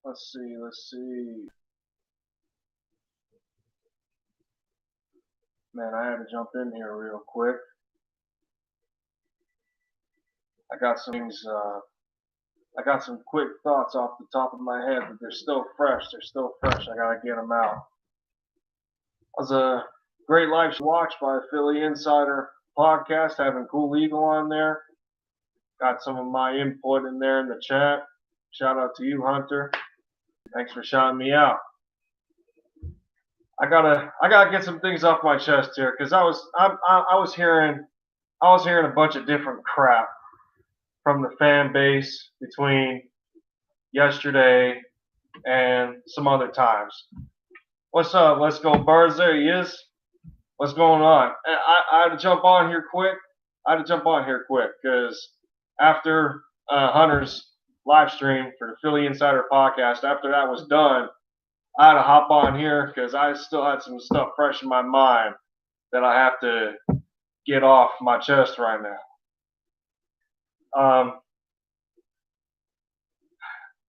Let's see. Man, I had to jump in here real quick. I got some things. I got some quick thoughts off the top of my head, but they're still fresh. They're still fresh. I gotta get them out. It was a great live watch by Philly Insider podcast, having Cool Eagle on there. Got some of my input in there in the chat. Shout out to you, Hunter. Thanks for shouting me out. I gotta get some things off my chest here because I was hearing a bunch of different crap from the fan base between yesterday and some other times. What's up? Let's go, Birds. There he is. What's going on? I had to jump on here quick. I had to jump on here quick because after Hunter's live stream for the Philly Insider podcast, after that was done, I had to hop on here because I still had some stuff fresh in my mind that I have to get off my chest right now.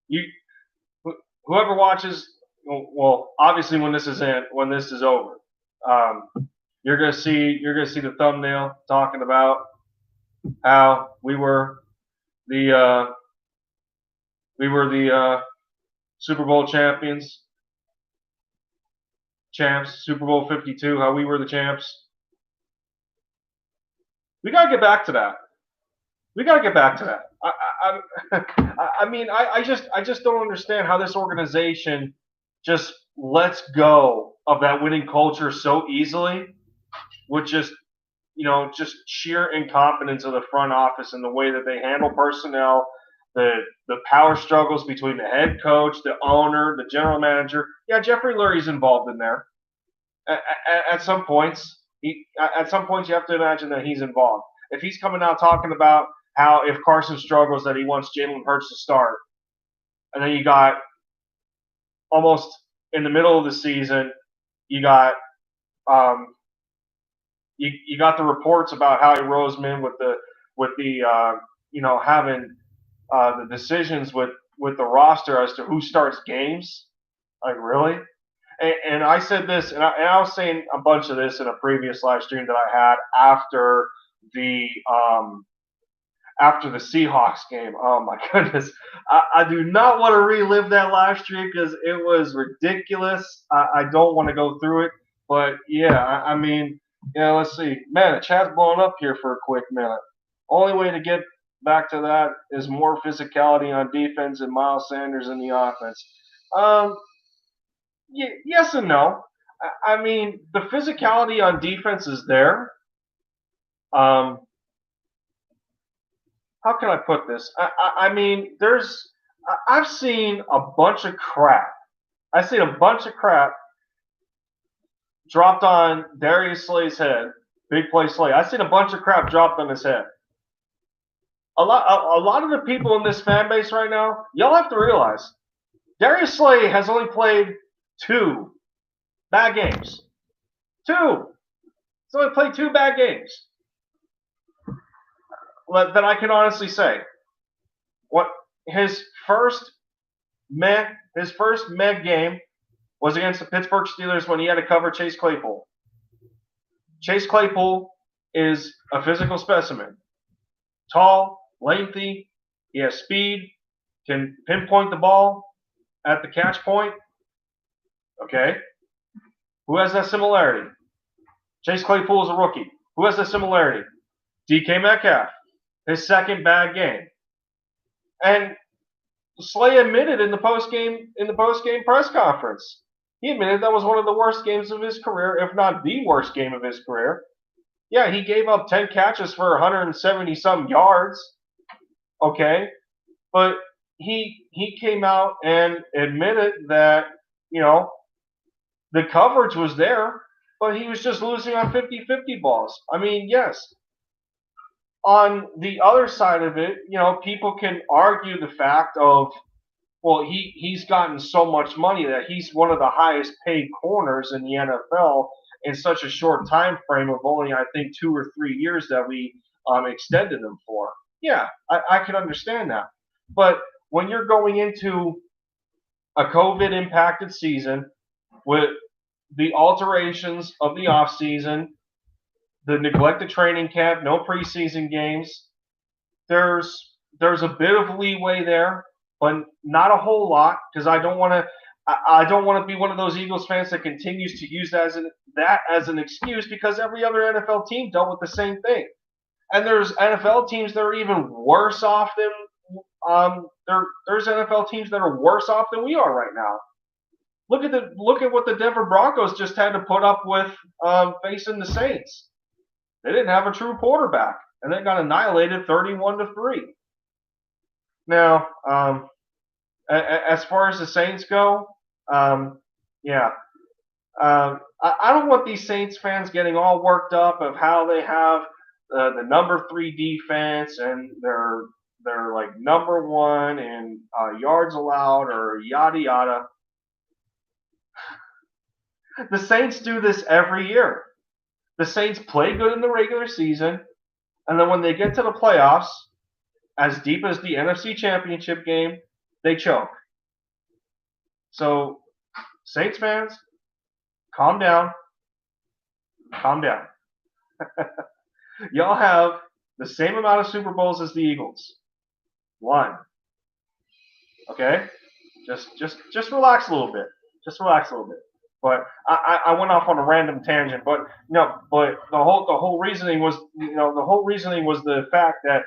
You whoever watches, well, obviously when this is over, um, you're gonna see the thumbnail talking about how the we were the Super Bowl champs, Super Bowl 52, how we were the champs. We gotta get back to that. We gotta get back to that. I mean, I just don't understand how this organization just lets go of that winning culture so easily with just sheer incompetence of the front office and the way that they handle personnel, the power struggles between the head coach, the owner, the general manager. Yeah, Jeffrey Lurie's involved in there. At some points, at some points you have to imagine that he's involved. If he's coming out talking about how if Carson struggles that he wants Jalen Hurts to start, and then you got almost in the middle of the season, you got um, you got the reports about Howie Roseman with the having the decisions with the roster as to who starts games. Like really? And I said this, and I was saying a bunch of this in a previous live stream that I had the um, after the Seahawks game. Oh my goodness, I do not want to relive that live stream because it was ridiculous. I don't want to go through it, but yeah, I mean, yeah. Let's see, man, the chat's blowing up here for a quick minute. Only way to get back to that is more physicality on defense and Miles Sanders in the offense. Um, yes and no. I mean, the physicality on defense is there. Um, how can I put this? I mean, I've seen a bunch of crap. I've seen a bunch of crap dropped on Darius Slay's head. Big play Slay. I've seen a bunch of crap dropped on his head. A lot of the people in this fan base right now, y'all have to realize, Darius Slay has only played 2 bad games. 2. He's only played 2 bad games that I can honestly say. What his first Meg game was against the Pittsburgh Steelers when he had to cover Chase Claypool. Chase Claypool is a physical specimen. Tall, lengthy, he has speed, can pinpoint the ball at the catch point. Okay. Who has that similarity? Chase Claypool is a rookie. Who has that similarity? DK Metcalf, his second bad game. And Slay admitted in the post game press conference. He admitted that was one of the worst games of his career, if not the worst game of his career. Yeah, he gave up 10 catches for 170 some yards. Okay. But he came out and admitted that, the coverage was there, but he was just losing on 50-50 balls. I mean, yes. On the other side of it, people can argue the fact of, well, he's gotten so much money that he's one of the highest paid corners in the NFL in such a short time frame of only, I think, 2 or 3 years that we extended him for. Yeah, I can understand that. But when you're going into a COVID impacted season with the alterations of the offseason, the neglected training camp, no preseason games. There's a bit of leeway there, but not a whole lot because I don't want to be one of those Eagles fans that continues to use that as an excuse because every other NFL team dealt with the same thing. And there's NFL teams that are even worse off than there's NFL teams that are worse off than we are right now. Look at what the Denver Broncos just had to put up with facing the Saints. They didn't have a true quarterback, and they got annihilated 31-3. Now, as far as the Saints go, yeah, I don't want these Saints fans getting all worked up of how they have the number 3 defense and they're like number 1 in yards allowed or yada yada. The Saints do this every year. The Saints play good in the regular season, and then when they get to the playoffs, as deep as the NFC Championship game, they choke. So, Saints fans, calm down. Calm down. Y'all have the same amount of Super Bowls as the Eagles. 1. Okay? Just relax a little bit. Just relax a little bit. But I went off on a random tangent. But but the whole reasoning was the fact that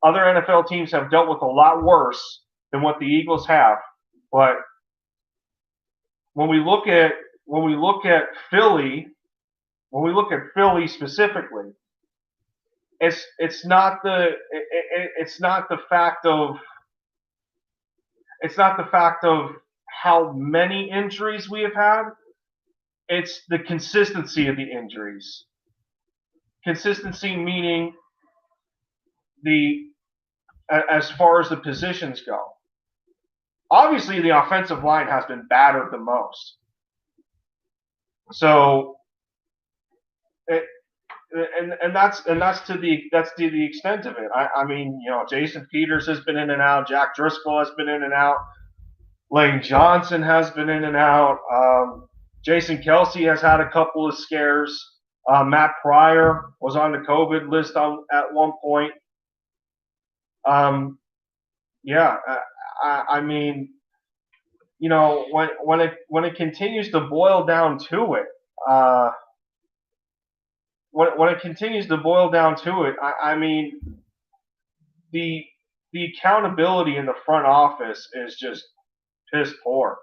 other NFL teams have dealt with a lot worse than what the Eagles have. But when we look at Philly, specifically, it's not the fact of how many injuries we have had. It's the consistency of the injuries. Consistency meaning as far as the positions go. Obviously, the offensive line has been battered the most. So, and that's to the extent of it. I mean, Jason Peters has been in and out. Jack Driscoll has been in and out. Lane Johnson has been in and out. Jason Kelce has had a couple of scares. Matt Pryor was on the COVID list at one point. Yeah, I mean, when it continues to boil down to it, I mean, the accountability in the front office is just piss poor.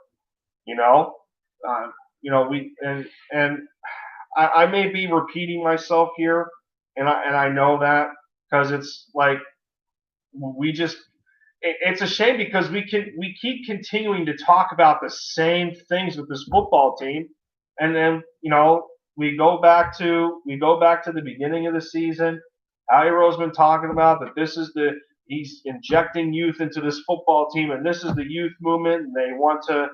I may be repeating myself here, and I know that because it's like it's a shame because we keep continuing to talk about the same things with this football team, and then we go back to the beginning of the season. Howie Roseman talking about that he's injecting youth into this football team, and this is the youth movement, and they want to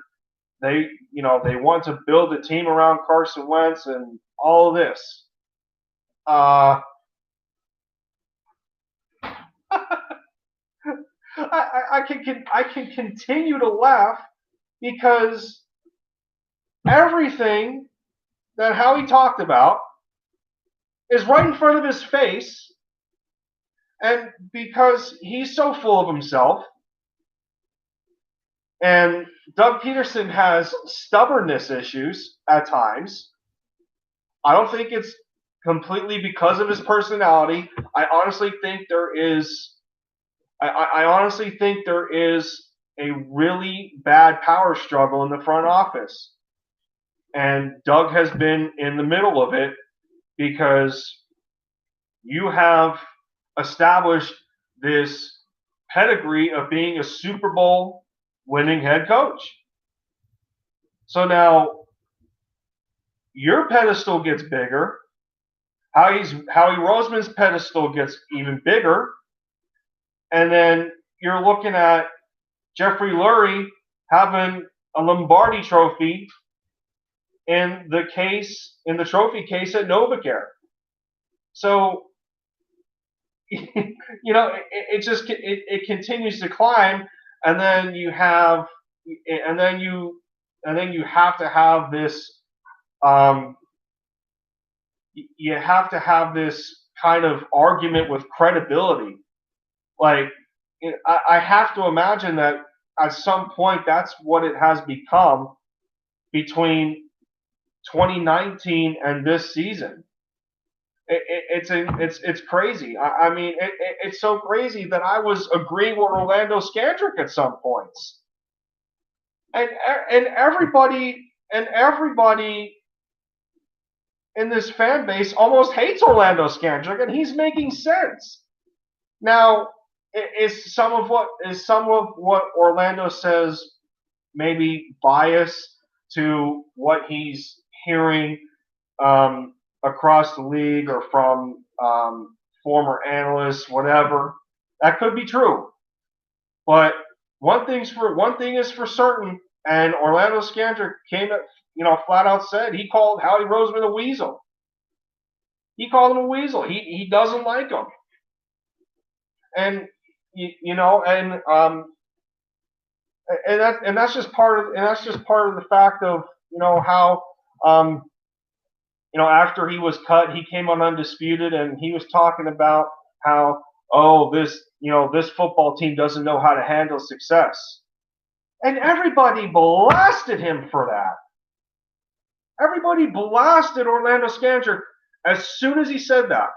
build a team around Carson Wentz and all of this. I can continue to laugh because everything that Howie talked about is right in front of his face, and because he's so full of himself, and Doug Peterson has stubbornness issues at times. I don't think it's completely because of his personality. I honestly think there is a really bad power struggle in the front office. And Doug has been in the middle of it because you have established this pedigree of being a Super Bowl winning head coach. So now your pedestal gets bigger. Howie Roseman's pedestal gets even bigger. And then you're looking at Jeffrey Lurie having a Lombardi trophy in the trophy case at Novacare. So, it continues to climb. And then you have, and then you have to have this um, you have to have this kind of argument with credibility. Like, I have to imagine that at some point that's what it has become between 2019 and this season. It's crazy. I mean, it's so crazy that I was agreeing with Orlando Scandrick at some points, and everybody in this fan base almost hates Orlando Scandrick, and he's making sense. Now, is some of what Orlando says maybe bias to what he's hearing across the league or from former analysts, whatever? That could be true, but one thing is for certain, and Orlando Scandrick came at, flat out said he called Howie Roseman a weasel. He called him a weasel. He doesn't like him, and and that's just part of the fact of how after he was cut, he came on Undisputed, and he was talking about how, oh, this football team doesn't know how to handle success, and everybody blasted him for that. Everybody blasted Orlando Scandrick as soon as he said that.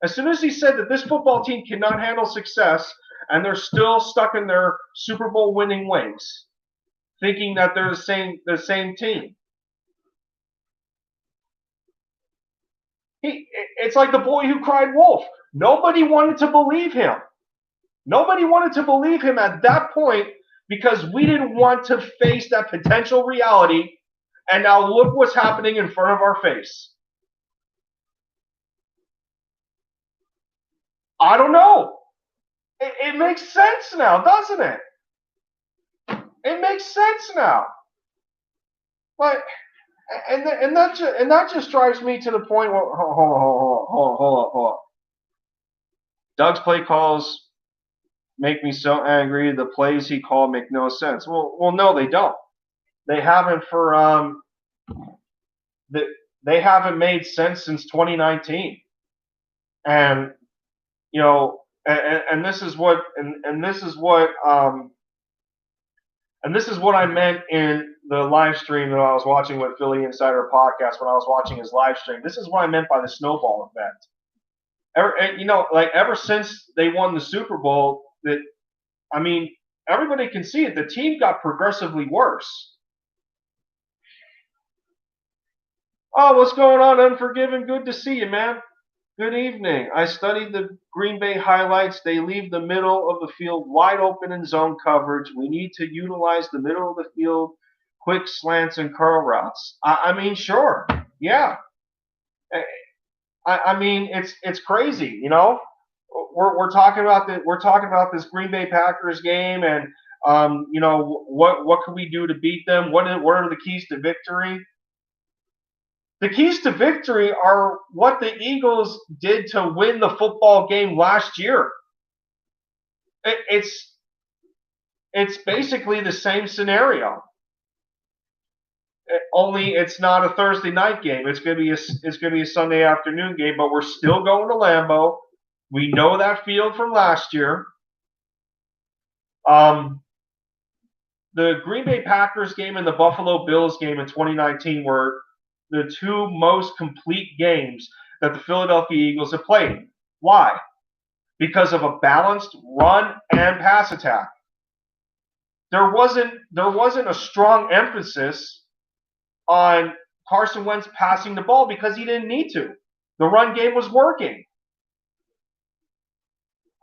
As soon as he said that this football team cannot handle success and they're still stuck in their Super Bowl winning ways, thinking that they're the same team. It's like the boy who cried wolf. Nobody wanted to believe him. Nobody wanted to believe him at that point because we didn't want to face that potential reality. And now look what's happening in front of our face. I don't know. It makes sense now, doesn't it? It makes sense now. But and that just drives me to the point where hold on. Doug's play calls make me so angry. The plays he called make no sense. Well, no, they don't. They haven't they haven't made sense since 2019, and and this is what I meant in the live stream that I was watching with Philly Insider Podcast when I was watching his live stream. This is what I meant by the snowball effect. Ever since they won the Super Bowl, everybody can see it. The team got progressively worse. Oh, what's going on, Unforgiven? Good to see you, man. Good evening. I studied the Green Bay highlights. They leave the middle of the field wide open in zone coverage. We need to utilize the middle of the field, quick slants and curl routes. Sure, yeah. It's crazy. We're talking about this Green Bay Packers game, and what can we do to beat them? What are the keys to victory? The keys to victory are what the Eagles did to win the football game last year. It's basically the same scenario. Only it's not a Thursday night game. It's gonna be a Sunday afternoon game. But we're still going to Lambeau. We know that field from last year. The Green Bay Packers game and the Buffalo Bills game in 2019 were the two most complete games that the Philadelphia Eagles have played. Why? Because of a balanced run and pass attack. There wasn't a strong emphasis on Carson Wentz passing the ball because he didn't need to. The run game was working.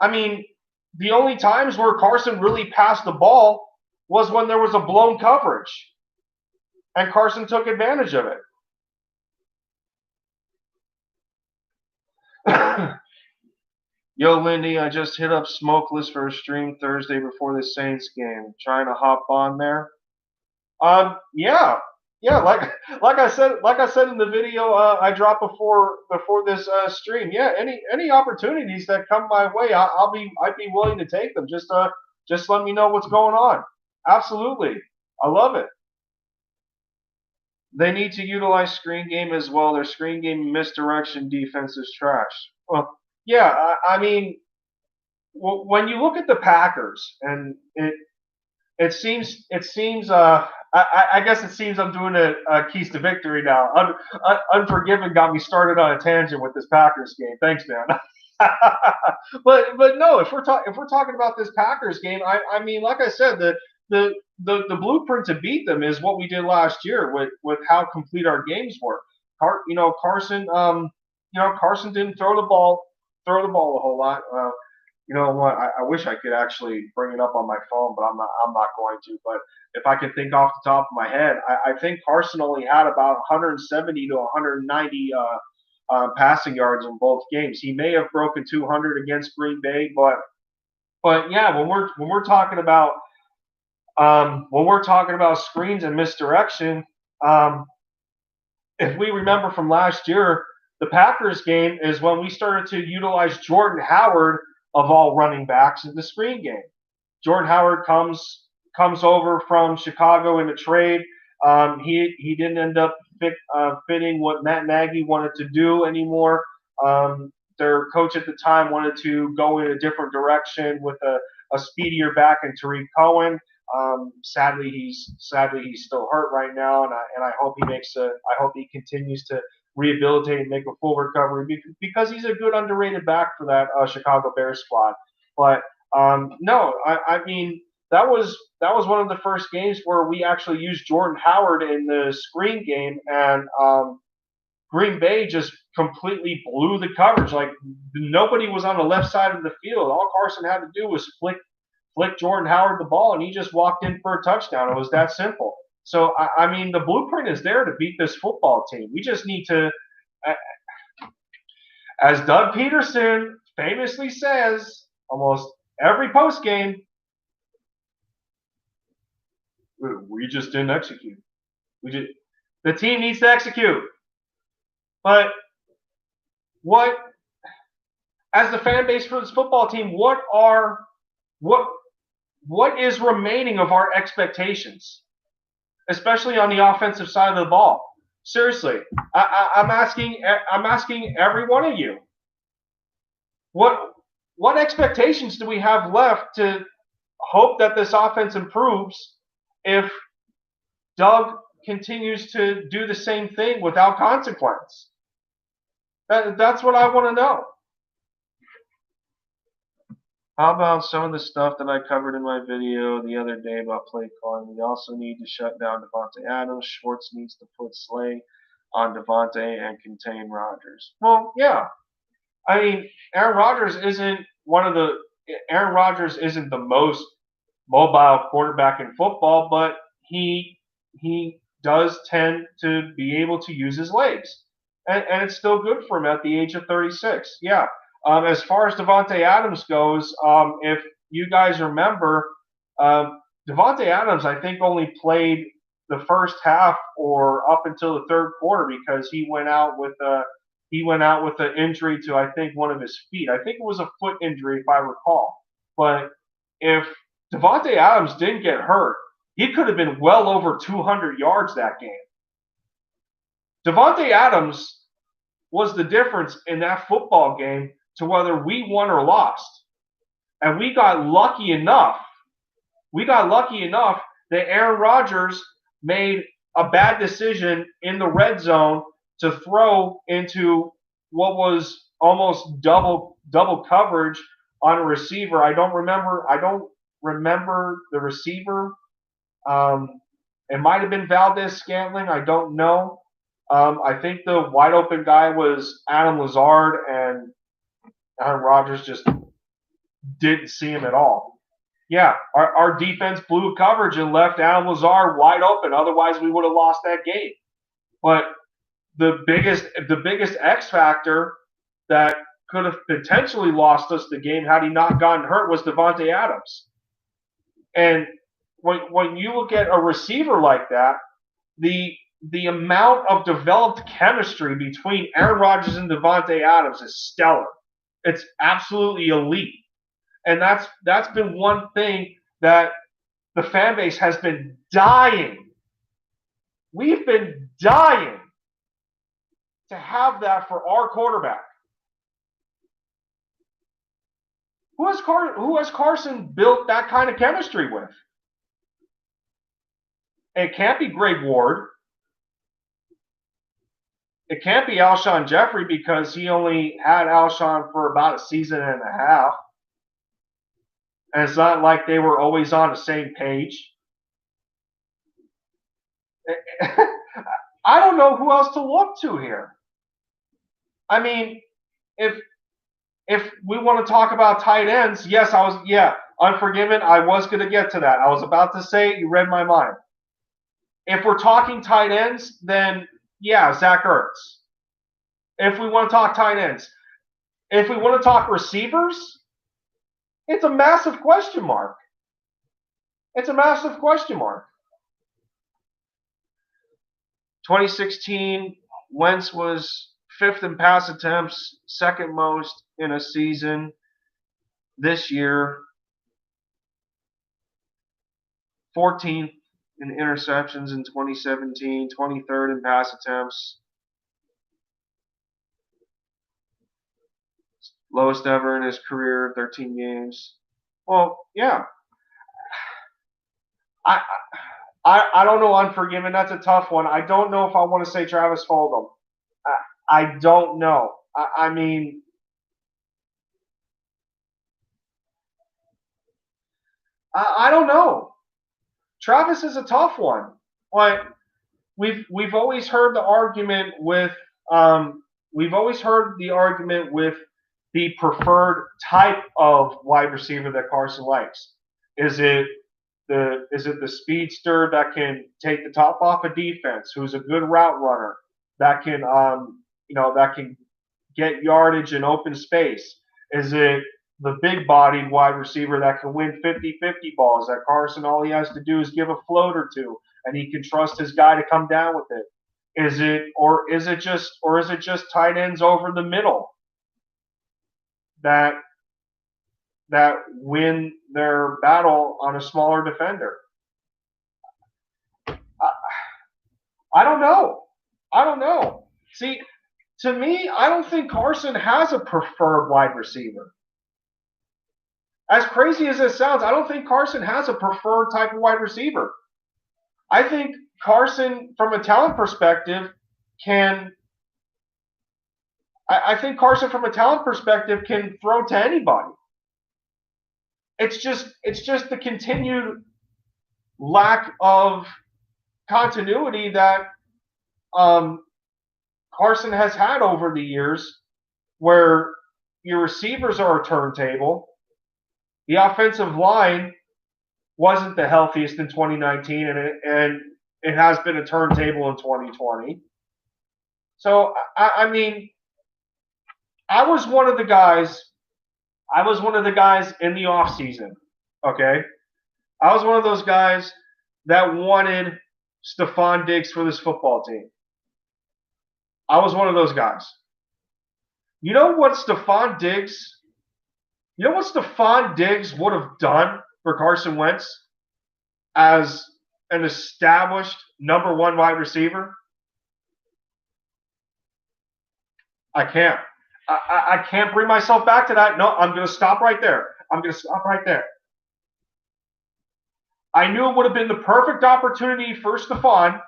The only times where Carson really passed the ball was when there was a blown coverage, and Carson took advantage of it. Yo, Lindy, I just hit up Smokeless for a stream Thursday before the Saints game. Trying to hop on there. Yeah. Like I said in the video I dropped before this stream. Yeah, any opportunities that come my way, I'd be willing to take them. Just let me know what's going on. Absolutely. I love it. They need to utilize screen game as well. Their screen game misdirection defense is trash. Well, yeah, I mean, when you look at the Packers, and it seems I guess it seems I'm doing a keys to victory now. Unforgiven got me started on a tangent with this Packers game. Thanks, man. But no, if we're talking about this Packers game, I mean, like I said, the blueprint to beat them is what we did last year with how complete our games were. Carson, Carson didn't throw the ball a whole lot. You know what? I wish I could actually bring it up on my phone, but I'm not going to. But if I could think off the top of my head, I think Carson only had about 170 to 190 passing yards in both games. He may have broken 200 against Green Bay, but yeah, when we're talking about screens and misdirection, um, if we remember from last year, the Packers game is when we started to utilize Jordan Howard of all running backs in the screen game. Jordan Howard comes over from Chicago in a trade. He didn't end up fitting what Matt Nagy wanted to do anymore. Their coach at the time wanted to go in a different direction with a speedier back in Tariq Cohen. Sadly he's still hurt right now, and I hope I hope he continues to rehabilitate and make a full recovery because he's a good underrated back for that Chicago Bears squad. But no, I mean that was one of the first games where we actually used Jordan Howard in the screen game, and Green Bay just completely blew the coverage. Like nobody was on the left side of the field. All Carson had to do was flick Jordan Howard the ball, and he just walked in for a touchdown. It was that simple. So I mean, the blueprint is there to beat this football team. We just need to, as Doug Peterson famously says, almost every post game, we just didn't execute. The team needs to execute. But what, as the fan base for this football team, what is remaining of our expectations, especially on the offensive side of the ball? Seriously, I'm asking every one of you, what expectations do we have left to hope that this offense improves if Doug continues to do the same thing without consequence? That's what I want to know. How about some of the stuff that I covered in my video the other day about play calling? We also need to shut down Davante Adams. Schwartz needs to put Slay on Davante and contain Rodgers. Well, yeah. I mean, Aaron Rodgers isn't the most mobile quarterback in football, but he does tend to be able to use his legs, and it's still good for him at the age of 36. Yeah. As far as Davante Adams goes, if you guys remember, Davante Adams, I think, only played the first half or up until the third quarter because he went out with an injury to, I think, one of his feet. I think it was a foot injury if I recall. But if Davante Adams didn't get hurt, he could have been well over 200 yards that game. Davante Adams was the difference in that football game to whether we won or lost. And we got lucky enough that Aaron Rodgers made a bad decision in the red zone to throw into what was almost double coverage on a receiver. I don't remember the receiver. It might have been Valdez-Scantling. I don't know. I think the wide open guy was Adam Lazard, and Aaron Rodgers just didn't see him at all. Yeah, our defense blew coverage and left Adam Lazard wide open. Otherwise, we would have lost that game. But the biggest X factor that could have potentially lost us the game had he not gotten hurt was Davante Adams. And when you look at a receiver like that, the amount of developed chemistry between Aaron Rodgers and Davante Adams is stellar. It's absolutely elite. And that's been one thing that the fan base has been dying. We've been dying to have that for our quarterback. Who has Carson built that kind of chemistry with? It can't be Greg Ward. It can't be Alshon Jeffrey because he only had Alshon for about a season and a half. And it's not like they were always on the same page. I don't know who else to look to here. I mean, if we want to talk about tight ends, yes, Unforgiven, I was going to get to that. I was about to say it, you read my mind. If we're talking tight ends, then yeah, Zach Ertz. If we want to talk tight ends. If we want to talk receivers, it's a massive question mark. It's a massive question mark. 2016, Wentz was 5th in pass attempts, 2nd most in a season. This year, 14th in interceptions in 2017, 23rd in pass attempts. Lowest ever in his career, 13 games. Well, yeah. I don't know Unforgiven. That's a tough one. I don't know if I want to say Travis Fulgham. I don't know. I mean, I don't know. Travis is a tough one. But we've always heard the argument with the preferred type of wide receiver that Carson likes. Is it the speedster that can take the top off a defense, who's a good route runner, that can that can get yardage in open space? Is it the big-bodied wide receiver that can win 50-50 balls that Carson, all he has to do is give a float or two and he can trust his guy to come down with it? Is it just tight ends over the middle that win their battle on a smaller defender? I don't know. See, to me, I don't think Carson has a preferred wide receiver. As crazy as this sounds, I don't think Carson has a preferred type of wide receiver. I think Carson, from a talent perspective, can throw to anybody. It's just the continued lack of continuity that Carson has had over the years, where your receivers are a turntable. The offensive line wasn't the healthiest in 2019, and it has been a turntable in 2020. So I mean, I was one of the guys in the offseason, okay? I was one of those guys that wanted Stefon Diggs for this football team. I was one of those guys. You know what Stefon Diggs would have done for Carson Wentz as an established number one wide receiver? I can't. I can't bring myself back to that. No, I'm going to stop right there. I knew it would have been the perfect opportunity for Stefon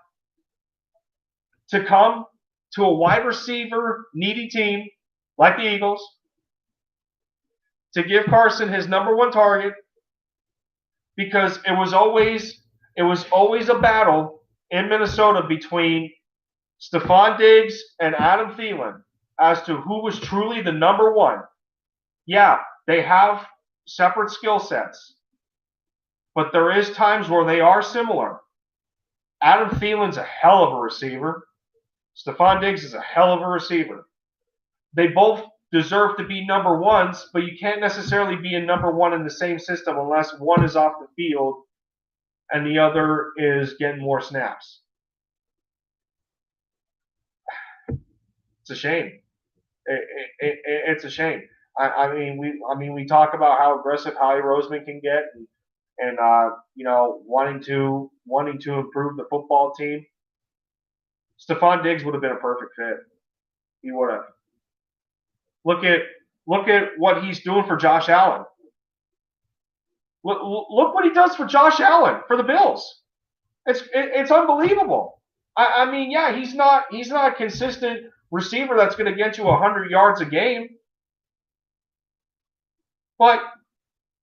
to come to a wide receiver needy team like the Eagles, to give Carson his number one target, because it was always a battle in Minnesota between Stefon Diggs and Adam Thielen as to who was truly the number one. Yeah, they have separate skill sets, but there is times where they are similar. Adam Thielen's a hell of a receiver. Stefon Diggs is a hell of a receiver. They both deserve to be number ones, but you can't necessarily be a number one in the same system unless one is off the field and the other is getting more snaps. It's a shame. It's a shame. I mean, we talk about how aggressive Howie Roseman can get, and wanting to improve the football team, Stephon Diggs would have been a perfect fit. He would have. Look at what he's doing for Josh Allen. Look what he does for Josh Allen for the Bills. It's unbelievable. I mean, yeah, he's not a consistent receiver that's going to get you 100 yards a game, but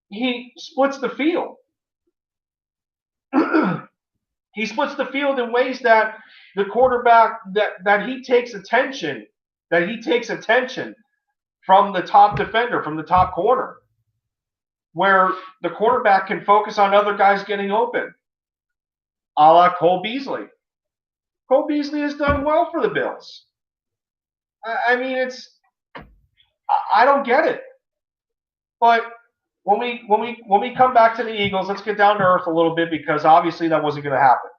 he splits the field. He splits the field in ways that the quarterback that he takes attention from the top defender, from the top corner, where the quarterback can focus on other guys getting open, a la Cole Beasley. Cole Beasley has done well for the Bills. I mean, I don't get it. But when we come back to the Eagles, let's get down to earth a little bit, because obviously that wasn't going to happen.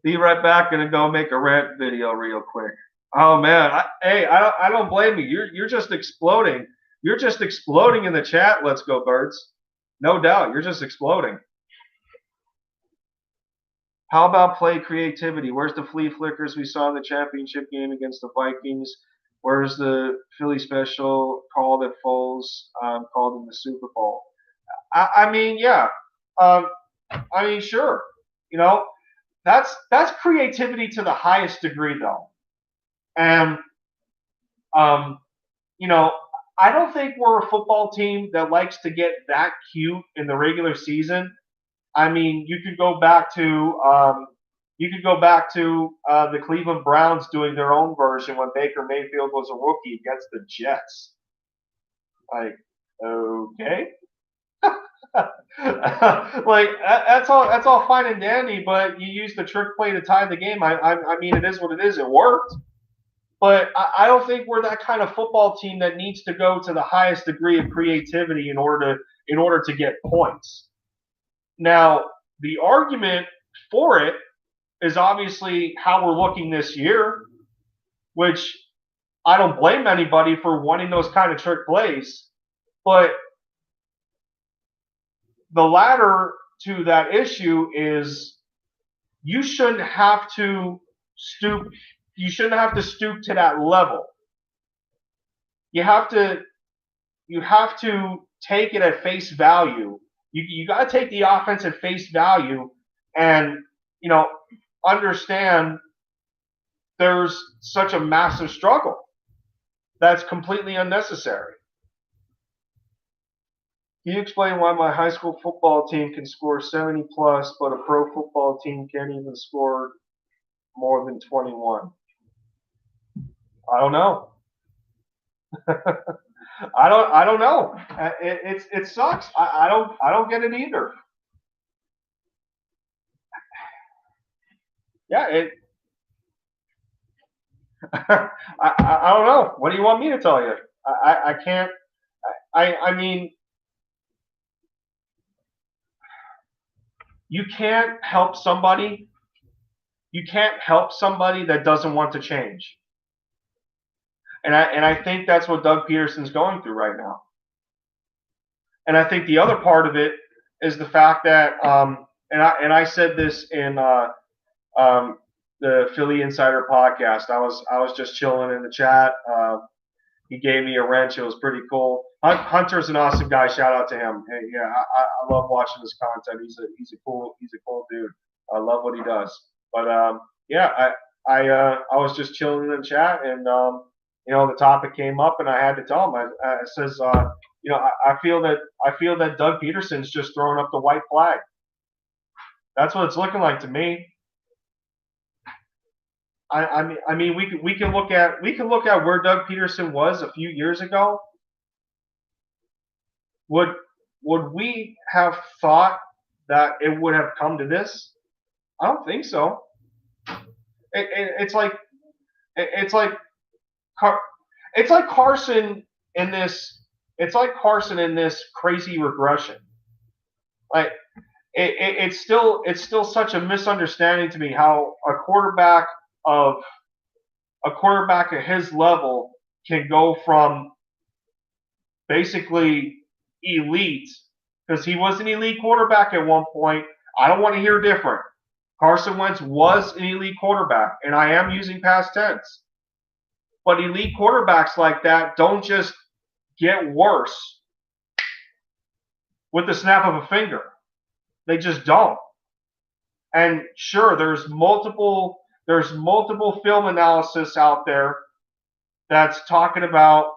Be right back. Gonna go make a rant video real quick. Oh man, I don't blame you. You're just exploding. You're just exploding in the chat. Let's go, Birds. No doubt, you're just exploding. How about play creativity? Where's the flea flickers we saw in the championship game against the Vikings? Where's the Philly special call that Foles called in the Super Bowl? I mean, yeah. I mean, sure. That's creativity to the highest degree, though. And I don't think we're a football team that likes to get that cute in the regular season. I mean, you could go back to the Cleveland Browns doing their own version when Baker Mayfield was a rookie against the Jets. Like, okay. Like that's all fine and dandy, but you use the trick play to tie the game. I mean, it is what it is. It worked, but I don't think we're that kind of football team that needs to go to the highest degree of creativity in order to get points. Now, the argument for it is obviously how we're looking this year, which I don't blame anybody for wanting those kind of trick plays, but the ladder to that issue is you shouldn't have to stoop to that level. You have to take it at face value. You got to take the offense at face value and understand there's such a massive struggle that's completely unnecessary. Can you explain why my high school football team can score 70 plus, but a pro football team can't even score more than 21? I don't know. I don't know. It sucks. I don't get it either. Yeah, I don't know. What do you want me to tell you? I can't. I mean, you can't help somebody. You can't help somebody that doesn't want to change. And I think that's what Doug Peterson's going through right now. And I think the other part of it is the fact that, and I said this in the Philly Insider podcast. I was just chilling in the chat. He gave me a wrench. It was pretty cool. Hunter's an awesome guy. Shout out to him. Hey, yeah, I love watching his content. He's a cool dude. I love what he does. But yeah, I was just chilling in the chat, and the topic came up, and I had to tell him. I says, I feel that Doug Peterson's just throwing up the white flag. That's what it's looking like to me. I mean, we can look at where Doug Peterson was a few years ago. Would we have thought that it would have come to this? I don't think so. It's like Carson in this. It's like Carson in this crazy regression. Like it's still such a misunderstanding to me how a quarterback at his level can go from basically elite, because he was an elite quarterback at one point. I don't want to hear different. Carson Wentz was an elite quarterback, and I am using past tense. But elite quarterbacks like that don't just get worse with the snap of a finger. They just don't. And sure, there's multiple film analysis out there that's talking about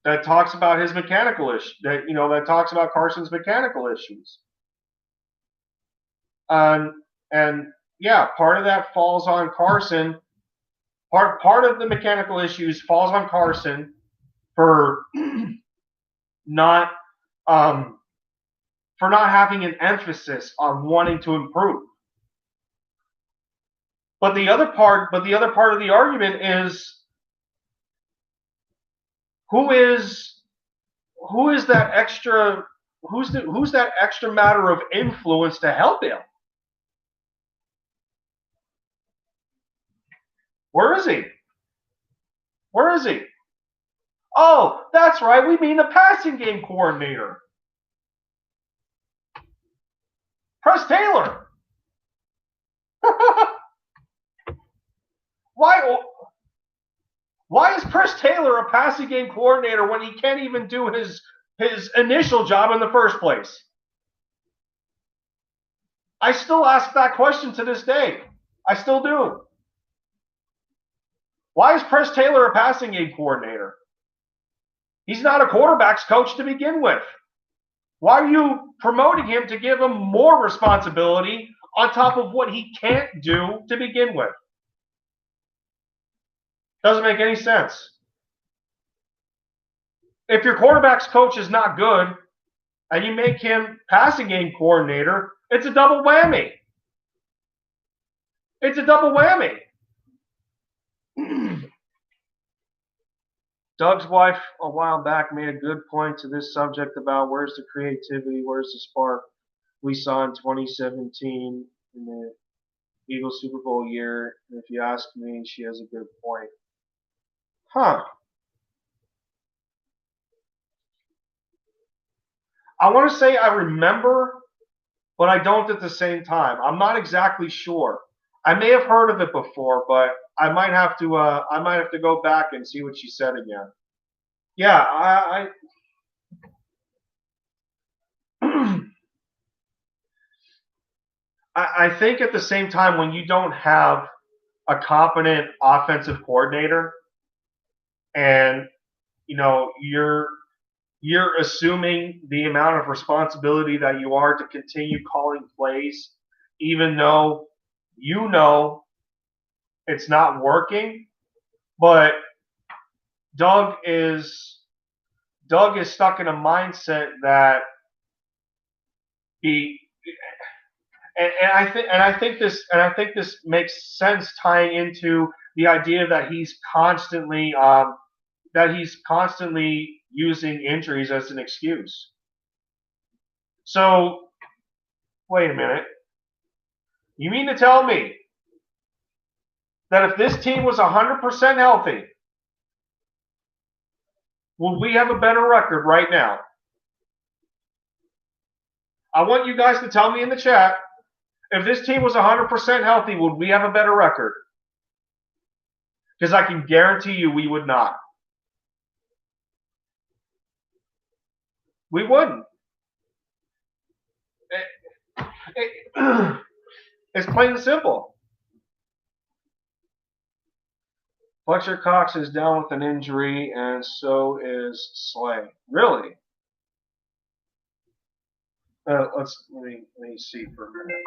that talks about his mechanical issue. That talks about Carson's mechanical issues. And yeah, part of that falls on Carson. Part of the mechanical issues falls on Carson for not having an emphasis on wanting to improve. But the other part of the argument is who's that extra matter of influence to help him? Where is he? Oh, that's right. We mean the passing game coordinator. Press Taylor. Why is Press Taylor a passing game coordinator when he can't even do his initial job in the first place? I still ask that question to this day. I still do. Why is Press Taylor a passing game coordinator? He's not a quarterback's coach to begin with. Why are you promoting him to give him more responsibility on top of what he can't do to begin with? Doesn't make any sense. If your quarterback's coach is not good and you make him passing game coordinator, it's a double whammy. Doug's wife a while back made a good point to this subject about where's the creativity, where's the spark we saw in 2017 in the Eagles Super Bowl year. And if you ask me, she has a good point. I want to say I remember, but I don't at the same time. I'm not exactly sure. I may have heard of it before, but I might have to go back and see what she said again. Yeah, I think at the same time, when you don't have a competent offensive coordinator, and you're assuming the amount of responsibility that you are to continue calling plays, even though it's not working. But Doug is stuck in a mindset that I think this makes sense, tying into the idea that he's constantly using injuries as an excuse. So, wait a minute. You mean to tell me that if this team was 100% healthy, would we have a better record right now? I want you guys to tell me in the chat, if this team was 100% healthy, would we have a better record? Because I can guarantee you we would not. We wouldn't. It's plain and simple. Fletcher Cox is down with an injury, and so is Slay. Really? Let me see for a minute.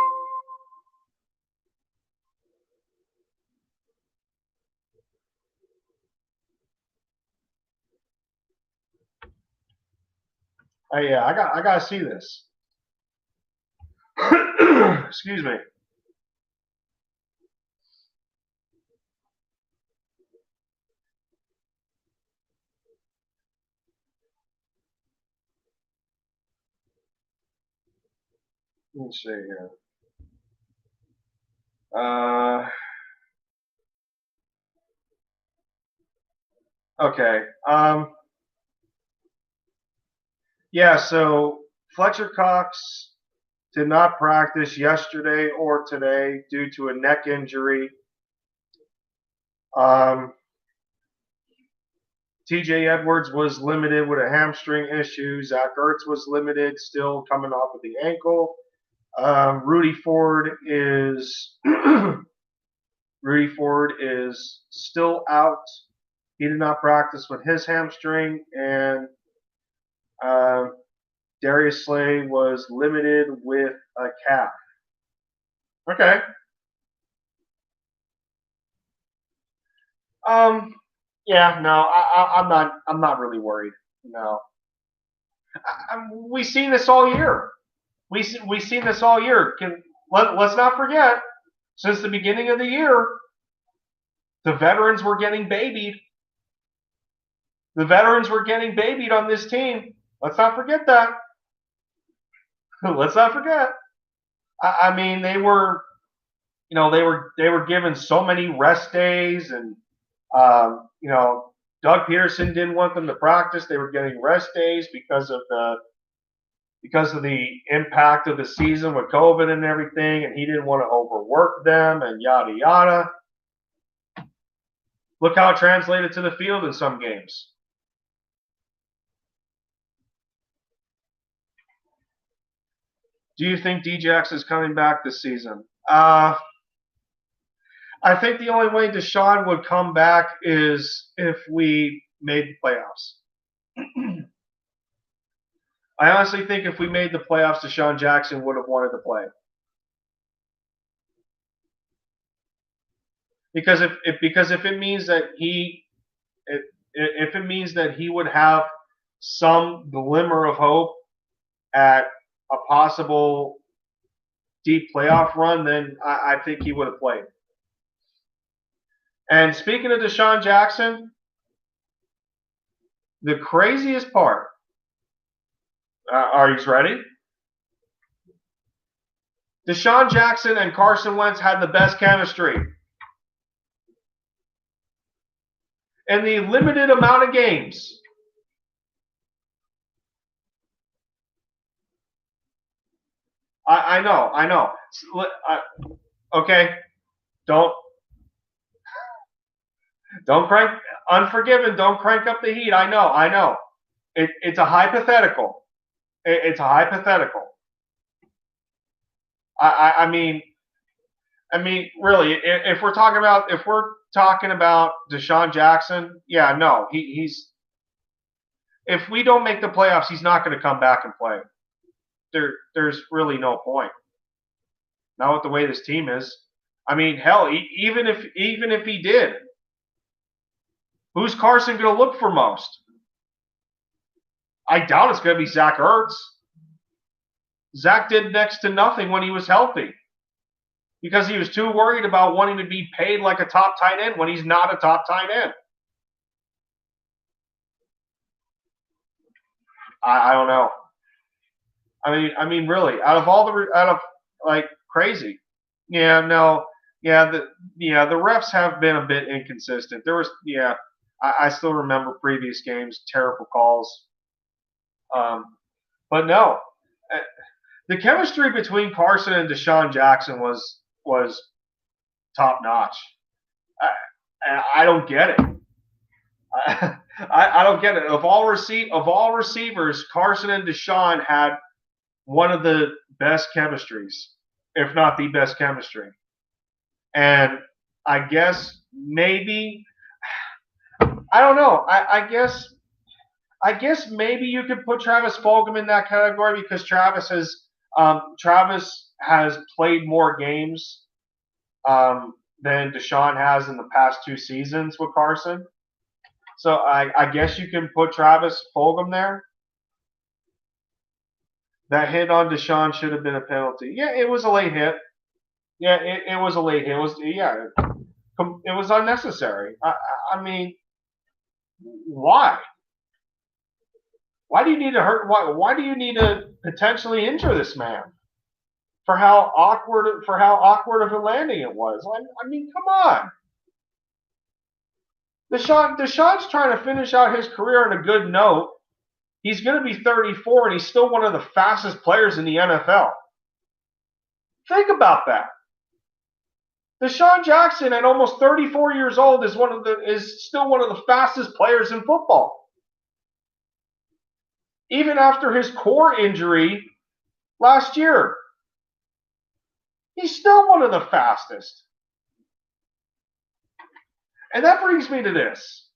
Yeah, I gotta see this. Excuse me. Let me see here. Okay. Yeah, so Fletcher Cox did not practice yesterday or today due to a neck injury. TJ Edwards was limited with a hamstring issue. Zach Ertz was limited, still coming off of the ankle. Rudy Ford is still out. He did not practice with his hamstring, and uh, Darius Slay was limited with a calf. Okay. Um. Yeah. No. I'm not. I'm not really worried. No. We've seen this all year. We've seen this all year. Let's not forget. Since the beginning of the year, the veterans were getting babied. The veterans were getting babied on this team. Let's not forget that. Let's not forget. I mean, they were given so many rest days, and Doug Peterson didn't want them to practice. They were getting rest days because of the impact of the season with COVID and everything, and he didn't want to overwork them and yada yada. Look how it translated to the field in some games. Do you think Djax is coming back this season? I think the only way Deshaun would come back is if we made the playoffs. I honestly think if we made the playoffs, Deshaun Jackson would have wanted to play. Because if it means that if it means that he would have some glimmer of hope at a possible deep playoff run, then I think he would have played. And speaking of Deshaun Jackson, the craziest part, are you ready? Deshaun Jackson and Carson Wentz had the best chemistry. In the limited amount of games. I know. Okay, don't crank Unforgiven. Don't crank up the heat. I know. It's a hypothetical. It's a hypothetical. I mean, really, if we're talking about Deshaun Jackson, yeah, no, he's. If we don't make the playoffs, he's not going to come back and play. There's really no point. Not with the way this team is. I mean, hell, even if he did, who's Carson going to look for most? I doubt it's going to be Zach Ertz. Zach did next to nothing when he was healthy because he was too worried about wanting to be paid like a top tight end when he's not a top tight end. I don't know. I mean, really, crazy. Yeah, no, yeah, the refs have been a bit inconsistent. There was, I still remember previous games, terrible calls. But no, the chemistry between Carson and Deshaun Jackson was top notch. I don't get it. I don't get it. Of all receivers, Carson and Deshaun had one of the best chemistries, if not the best chemistry. And I guess maybe I don't know. I guess maybe you could put Travis Fulgham in that category because Travis has played more games than Deshaun has in the past 2 seasons with Carson. So I guess you can put Travis Fulgham there. That hit on Deshaun should have been a penalty. Yeah, it was a late hit. Yeah, it was a late hit. It was unnecessary. I mean, why? Why do you need to hurt? Why do you need to potentially injure this man? For how awkward of a landing it was. I mean, come on. Deshaun's trying to finish out his career on a good note, He's going to be 34, and he's still one of the fastest players in the NFL. Think about that. Deshaun Jackson, at almost 34 years old, is still one of the fastest players in football. Even after his core injury last year, he's still one of the fastest. And that brings me to this.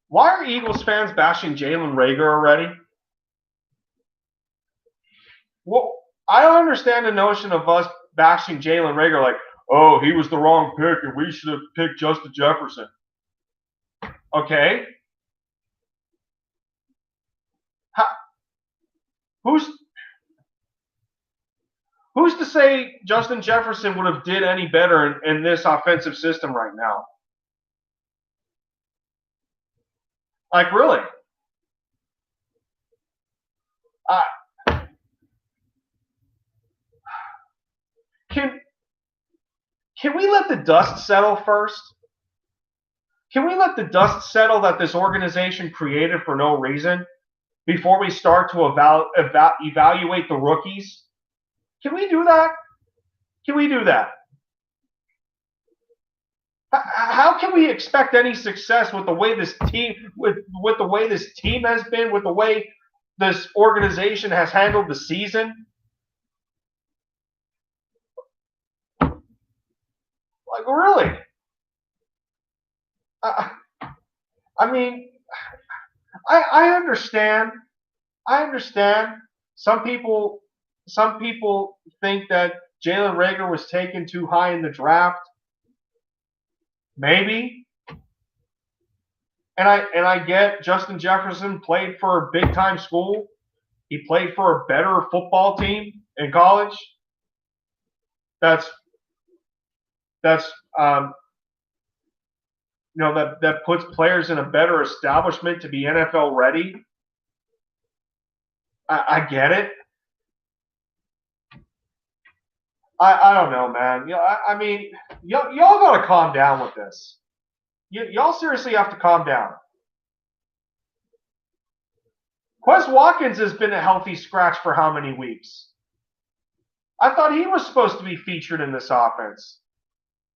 Why are Eagles fans bashing Jalen Reagor already? Well, I don't understand the notion of us bashing Jalen Reagor like, oh, he was the wrong pick and we should have picked Justin Jefferson. Okay. Who's to say Justin Jefferson would have did any better in this offensive system right now? Like, really? Can we let the dust settle first? Can we let the dust settle that this organization created for no reason before we start to evaluate the rookies? Can we do that? Can we do that? How can we expect any success with the way this team with the way this team has been, with the way this organization has handled the season? Like, really? I mean, I understand. I understand. Some people think that Jalen Reagor was taken too high in the draft. Maybe. And I get Justin Jefferson played for a big time school. He played for a better football team in college. That puts players in a better establishment to be NFL ready. I get it. I don't know, man. I mean, y'all got to calm down with this. Y'all seriously have to calm down. Quez Watkins has been a healthy scratch for how many weeks? I thought he was supposed to be featured in this offense.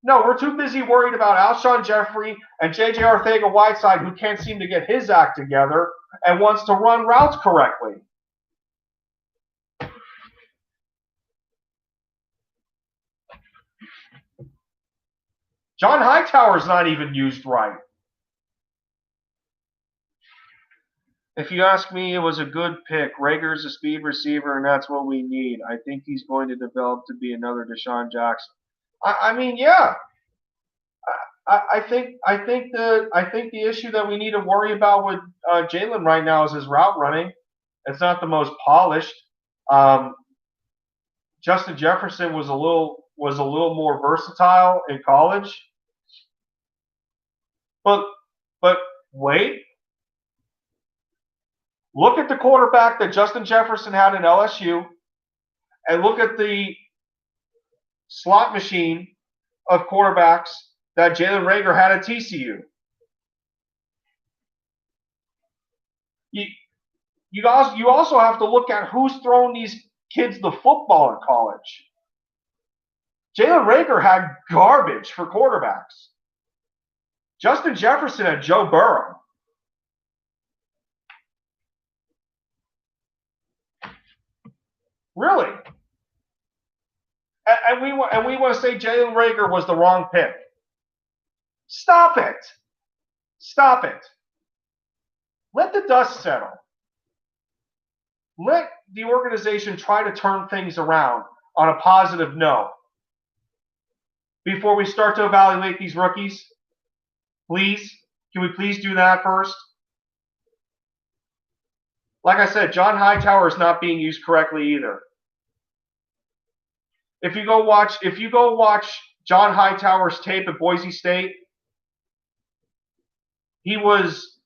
No, we're too busy worried about Alshon Jeffrey and J.J. Arcega-Whiteside, who can't seem to get his act together and wants to run routes correctly. John Hightower's not even used right. If you ask me, it was a good pick. Reagor's a speed receiver, and that's what we need. I think he's going to develop to be another Deshaun Jackson. I mean, yeah. I think the issue that we need to worry about with Jalen right now is his route running. It's not the most polished. Justin Jefferson was a little more versatile in college. But wait. Look at the quarterback that Justin Jefferson had in LSU, and look at the slot machine of quarterbacks that Jalen Reagor had at TCU. You also have to look at who's throwing these kids the football in college. Jalen Reagor had garbage for quarterbacks. Justin Jefferson had Joe Burrow. Really? And we want to say Jalen Reagor was the wrong pick. Stop it. Stop it. Let the dust settle. Let the organization try to turn things around on a positive note before we start to evaluate these rookies. Please, can we please do that first? Like I said, John Hightower is not being used correctly either. If you go watch John Hightower's tape at Boise State, he was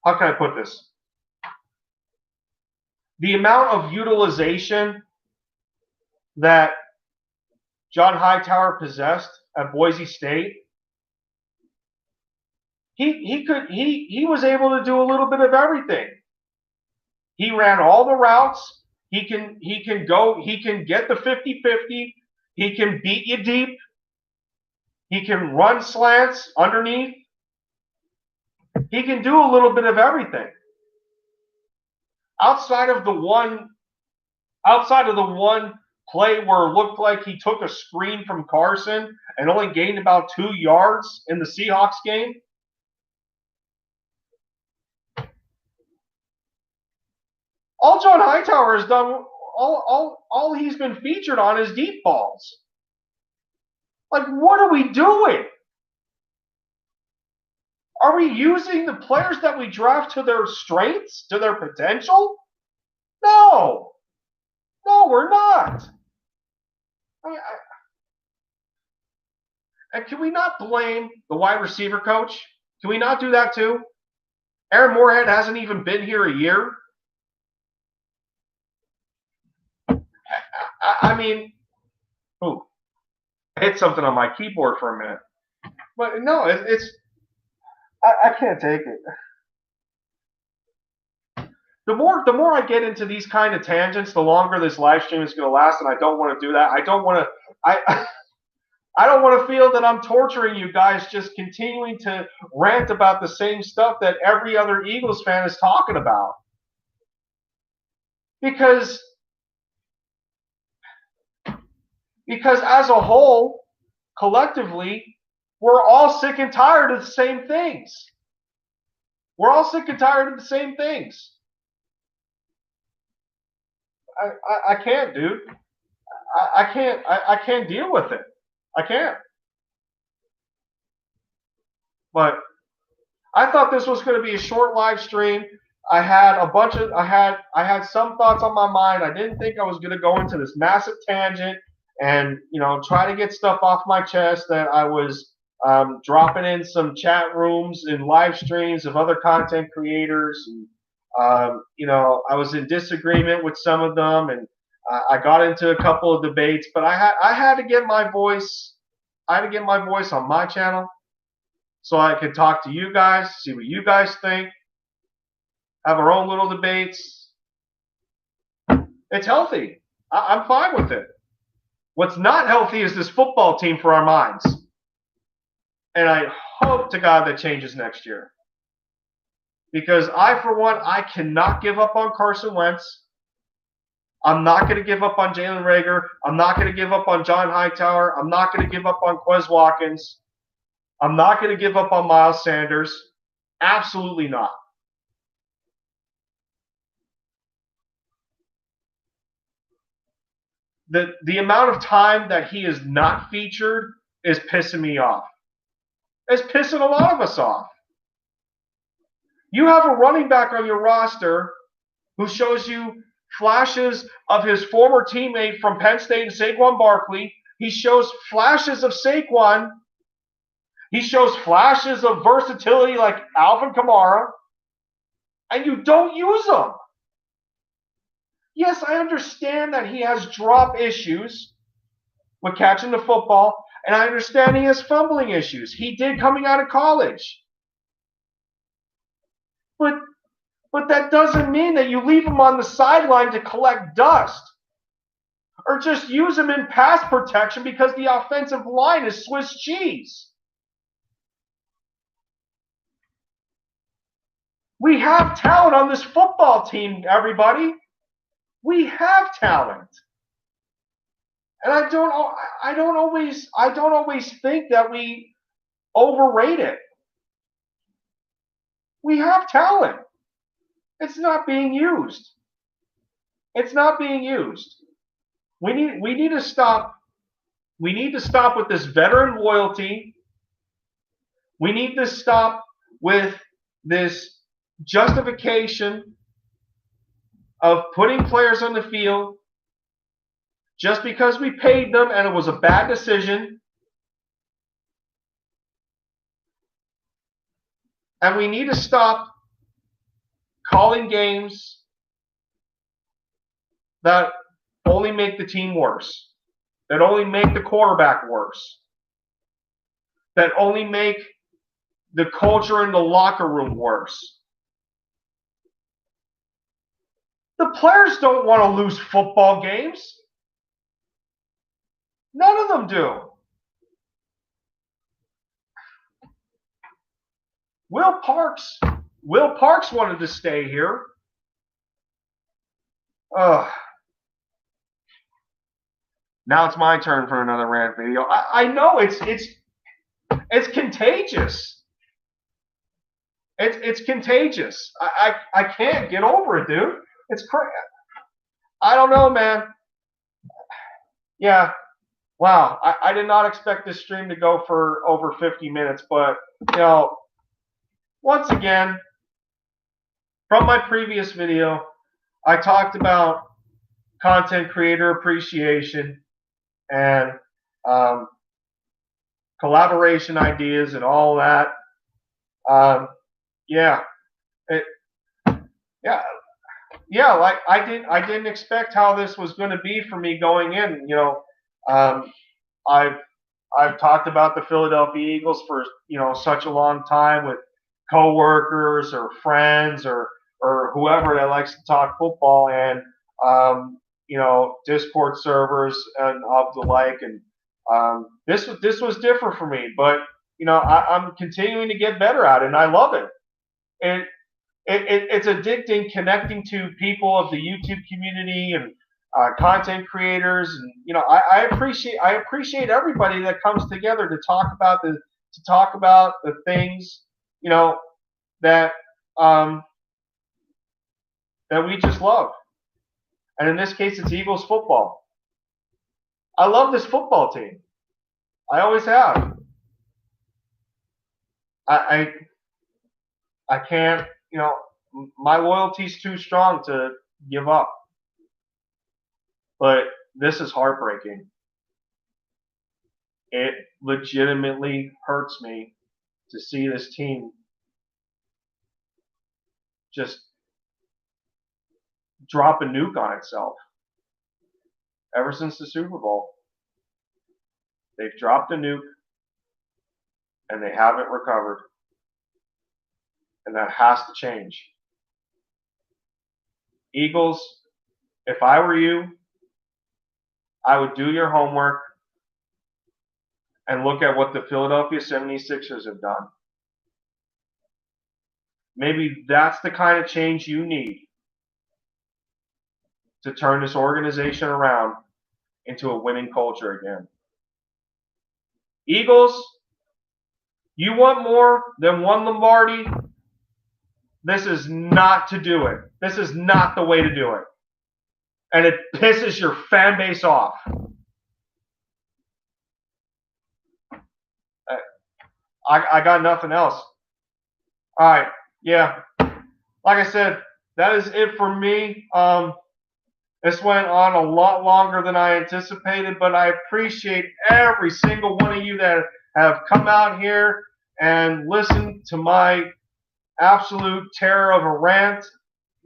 how can I put this? The amount of utilization that John Hightower possessed at Boise State, he was able to do a little bit of everything. He ran all the routes. He can get the 50-50. He can beat you deep. He can run slants underneath. He can do a little bit of everything. Outside of the one play where it looked like he took a screen from Carson and only gained about 2 yards in the Seahawks game, all John Hightower has done, all he's been featured on is deep balls. Like, what are we doing? Are we using the players that we draft to their strengths, to their potential? No, we're not. And can we not blame the wide receiver coach? Can we not do that too? Aaron Moorhead hasn't even been here a year. I mean, ooh, I hit something on my keyboard for a minute. But no, I can't take it. The more I get into these kind of tangents, the longer this live stream is going to last, and I don't want to do that. I don't want to feel that I'm torturing you guys just continuing to rant about the same stuff that every other Eagles fan is talking about. Because as a whole, collectively, we're all sick and tired of the same things. We're all sick and tired of the same things. I can't, dude. I can't deal with it. I can't. But I thought this was going to be a short live stream. I had some thoughts on my mind. I didn't think I was going to go into this massive tangent and try to get stuff off my chest that I was dropping in some chat rooms and live streams of other content creators. And, I was in disagreement with some of them, and I got into a couple of debates. But I had to get my voice. I had to get my voice on my channel so I could talk to you guys, see what you guys think, have our own little debates. It's healthy. I'm fine with it. What's not healthy is this football team for our minds. And I hope to God that changes next year. Because for one, I cannot give up on Carson Wentz. I'm not going to give up on Jalen Reagor. I'm not going to give up on John Hightower. I'm not going to give up on Quez Watkins. I'm not going to give up on Miles Sanders. Absolutely not. The amount of time that he is not featured is pissing me off. It's pissing a lot of us off. You have a running back on your roster who shows you flashes of his former teammate from Penn State, Saquon Barkley. He shows flashes of Saquon. He shows flashes of versatility like Alvin Kamara. And you don't use him. Yes, I understand that he has drop issues with catching the football, and I understand he has fumbling issues. He did coming out of college. But that doesn't mean that you leave him on the sideline to collect dust or just use him in pass protection because the offensive line is Swiss cheese. We have talent on this football team, everybody. We have talent. And I don't always think that we overrate it. We have talent. It's not being used. It's not being used. We need to stop. We need to stop with this veteran loyalty. We need to stop with this justification of putting players on the field just because we paid them and it was a bad decision. And we need to stop calling games that only make the team worse, that only make the quarterback worse, that only make the culture in the locker room worse. The players don't want to lose football games. None of them do. Will Parks wanted to stay here. Now it's my turn for another rant video. I know it's contagious. It's contagious. I can't get over it, dude. It's crazy. I don't know, man. Yeah. Wow. I did not expect this stream to go for over 50 minutes, but once again, from my previous video, I talked about content creator appreciation and collaboration ideas and all that. Like I didn't expect how this was going to be for me going in. I've talked about the Philadelphia Eagles for such a long time with coworkers or friends or whoever that likes to talk football, and Discord servers and of the like, and this was different for me, but I'm continuing to get better at it, and I love it. And it's addicting, connecting to people of the YouTube community and content creators, and I appreciate everybody that comes together to talk about the things that that we just love. And in this case, it's Eagles football. I love this football team. I always have. I can't, my loyalty's too strong to give up. But this is heartbreaking. It legitimately hurts me to see this team just drop a nuke on itself. Ever since the Super Bowl, they've dropped a nuke and they haven't recovered. And that has to change. Eagles, if I were you, I would do your homework and look at what the Philadelphia 76ers have done. Maybe that's the kind of change you need to turn this organization around into a winning culture again. Eagles, you want more than one Lombardi? This is not to do it. This is not the way to do it. And it pisses your fan base off. I got nothing else. All right. Yeah. Like I said, that is it for me. This went on a lot longer than I anticipated, but I appreciate every single one of you that have come out here and listened to my absolute terror of a rant.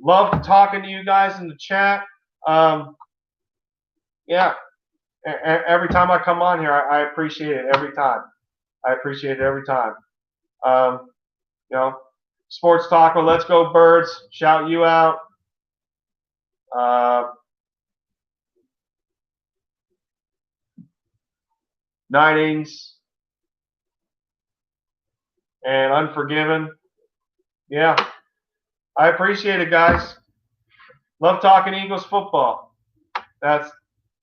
Love talking to you guys in the chat. Every time I come on here, I appreciate it every time. I appreciate it every time. Sports Talk, let's go Birds. Shout you out. Nightings and Unforgiven. Yeah, I appreciate it, guys. Love talking Eagles football. That's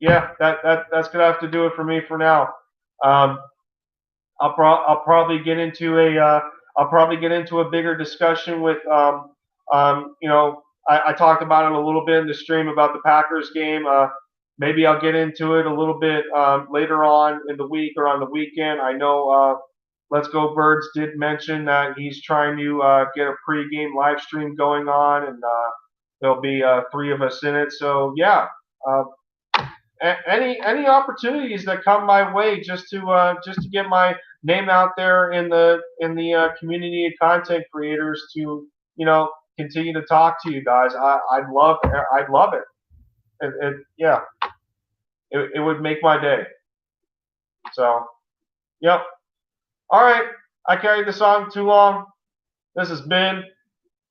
gonna have to do it for me for now. I'll probably get into a bigger discussion with I talked about it a little bit in the stream about the Packers game. Maybe I'll get into it a little bit later on in the week or on the weekend. I know Let's Go Birds did mention that he's trying to get a pregame live stream going on, and there'll be 3 of us in it. So yeah, any opportunities that come my way just to get my name out there in the community of content creators to continue to talk to you guys. I'd love it. Yeah. It would make my day. So, yep. All right. I carried this on too long. This has been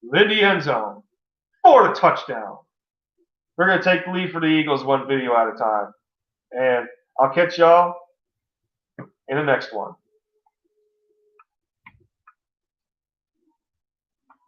Lindy End Zone for the touchdown. We're going to take the lead for the Eagles one video at a time. And I'll catch y'all in the next one.